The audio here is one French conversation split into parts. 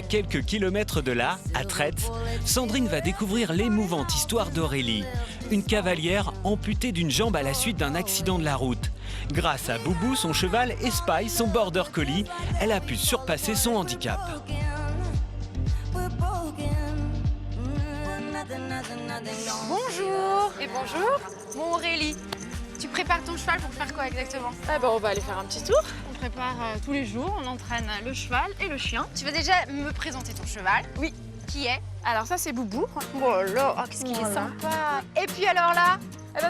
quelques kilomètres de là, à Traite, Sandrine va découvrir l'émouvante histoire d'Aurélie, une cavalière amputée d'une jambe à la suite d'un accident de la route. Grâce à Boubou, son cheval, et Spy, son border collie, elle a pu surpasser son handicap. Bonjour. Et bonjour. Bon Aurélie, tu prépares ton cheval pour faire quoi exactement? On va aller faire un petit tour. On prépare tous les jours, on entraîne le cheval et le chien. Tu veux déjà me présenter ton cheval? Oui. Qui est? Alors ça c'est Boubou. Oh là, qu'est-ce qu'il est sympa. Et puis alors là,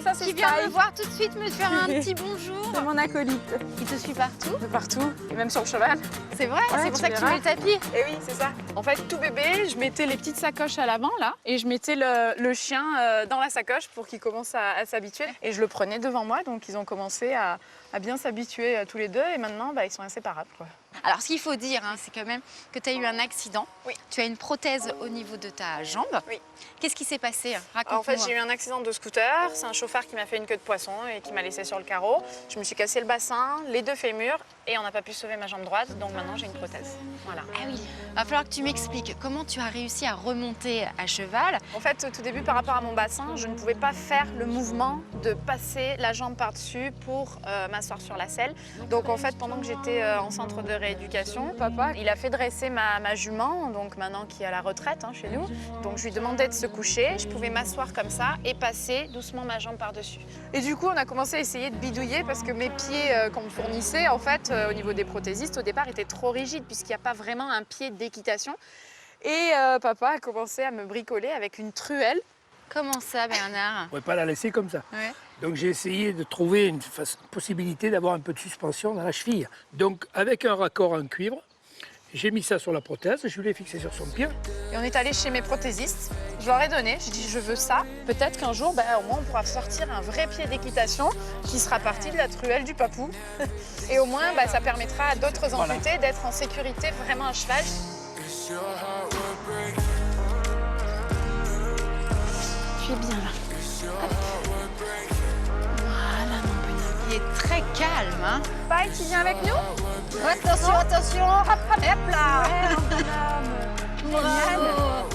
Ça c'est qui vient Spy. me voir tout de suite me faire un petit bonjour. C'est mon acolyte. Il te suit partout? De partout, et même sur le cheval. C'est vrai? Ouais, C'est pour tu ça que tu verras. mets le tapis? Et oui, c'est ça. En fait, tout bébé, je mettais les petites sacoches à l'avant là, et je mettais le chien dans la sacoche pour qu'il commence à s'habituer. Et je le prenais devant moi, donc ils ont commencé à bien s'habituer tous les deux, et maintenant ils sont inséparables, quoi. Alors, ce qu'il faut dire, c'est quand même que tu as eu un accident. Oui. Tu as une prothèse au niveau de ta jambe. Oui. Qu'est-ce qui s'est passé? Raconte-moi. En fait, j'ai eu un accident de scooter. C'est un chauffard qui m'a fait une queue de poisson et qui m'a laissé sur le carreau. Je me suis cassé le bassin, les deux fémurs, et on n'a pas pu sauver ma jambe droite. Donc maintenant, j'ai une prothèse. Voilà. Ah oui, va falloir que tu m'expliques comment tu as réussi à remonter à cheval. En fait, au tout début, par rapport à mon bassin, je ne pouvais pas faire le mouvement de passer la jambe par-dessus pour m'asseoir sur la selle. Donc en fait, pendant que j'étais en centre de rééducation, papa, il a fait dresser ma jument, donc maintenant qui est à la retraite chez nous. Donc je lui demandais de se coucher, je pouvais m'asseoir comme ça et passer doucement ma jambe par-dessus. Et du coup, on a commencé à essayer de bidouiller parce que mes pieds qu'on me fournissait, en fait, au niveau des prothésistes, au départ, étaient trop rigides puisqu'il n'y a pas vraiment un pied d'équitation. Et papa a commencé à me bricoler avec une truelle. Comment ça, Bernard? On ne pouvait pas la laisser comme ça. Ouais. Donc j'ai essayé de trouver une possibilité d'avoir un peu de suspension dans la cheville. Donc avec un raccord en cuivre, j'ai mis ça sur la prothèse, je l'ai fixé sur son pied. Et on est allé chez mes prothésistes. Je leur ai donné, j'ai dit je veux ça. Peut-être qu'un jour, au moins on pourra sortir un vrai pied d'équitation qui sera parti de la truelle du papou. Et au moins ça permettra à d'autres amputés d'être en sécurité vraiment à cheval. Tu es bien là. Voilà, mon bonhomme. Il est très calme, Spy, tu viens avec nous? Attention, attention. Hop, hop, Hop là. Bravo.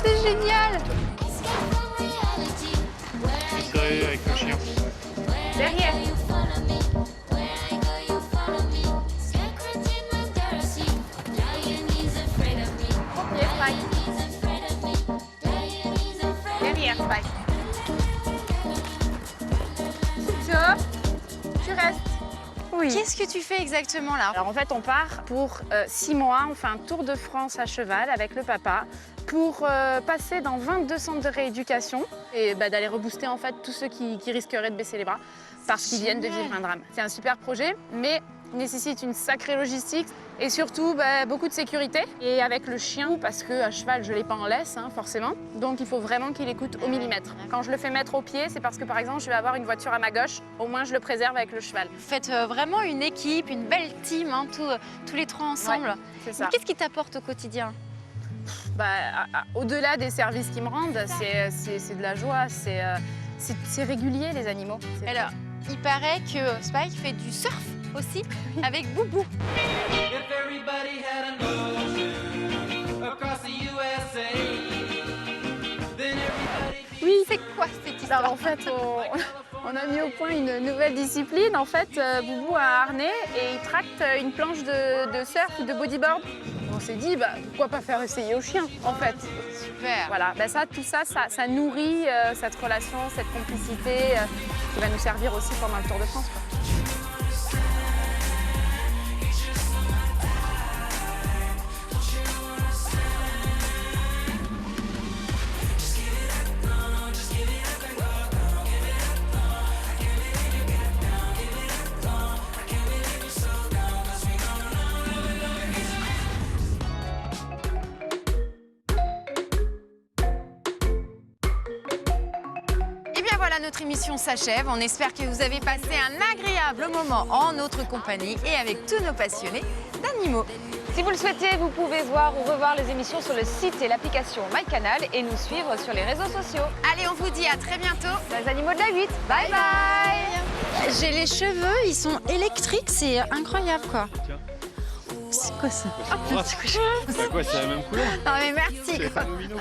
C'est génial. Avec le chien. Derrière. Pied, Spy. Derrière, Spy. Stop. Tu restes. Oui. Qu'est-ce que tu fais exactement là? Alors en fait, on part pour 6 mois, on fait un tour de France à cheval avec le papa pour passer dans 22 centres de rééducation et d'aller rebooster en fait tous ceux qui risqueraient de baisser les bras parce qu'ils viennent de vivre un drame. C'est un super projet, mais nécessite une sacrée logistique et surtout beaucoup de sécurité. Et avec le chien, parce qu'à cheval, je ne l'ai pas en laisse, forcément. Donc il faut vraiment qu'il écoute au millimètre. Quand je le fais mettre au pied, c'est parce que par exemple, je vais avoir une voiture à ma gauche. Au moins, je le préserve avec le cheval. Vous faites vraiment une équipe, une belle team, tous les trois ensemble. Ouais, c'est ça. Qu'est-ce qui t'apporte au quotidien? Au-delà des services qu'ils me rendent, c'est de la joie, c'est régulier les animaux. Alors, il paraît que Spike fait du surf aussi avec Boubou. Oui, c'est quoi cette histoire? Alors en fait, on a mis au point une nouvelle discipline. En fait, Boubou a un harnais et il tracte une planche de surf ou de bodyboard. On s'est dit, pourquoi pas faire essayer au chien, en fait. Super. Voilà, tout ça, ça nourrit cette relation, cette complicité qui va nous servir aussi pendant le Tour de France, quoi. Voilà, notre émission s'achève. On espère que vous avez passé un agréable moment en notre compagnie et avec tous nos passionnés d'animaux. Si vous le souhaitez, vous pouvez voir ou revoir les émissions sur le site et l'application MyCanal et nous suivre sur les réseaux sociaux. Allez, on vous dit à très bientôt. Les animaux de la 8. Bye bye. J'ai les cheveux, ils sont électriques, c'est incroyable quoi. quoi ça? C'est quoi, c'est la même couleur. Non mais merci. C'est pas un minou.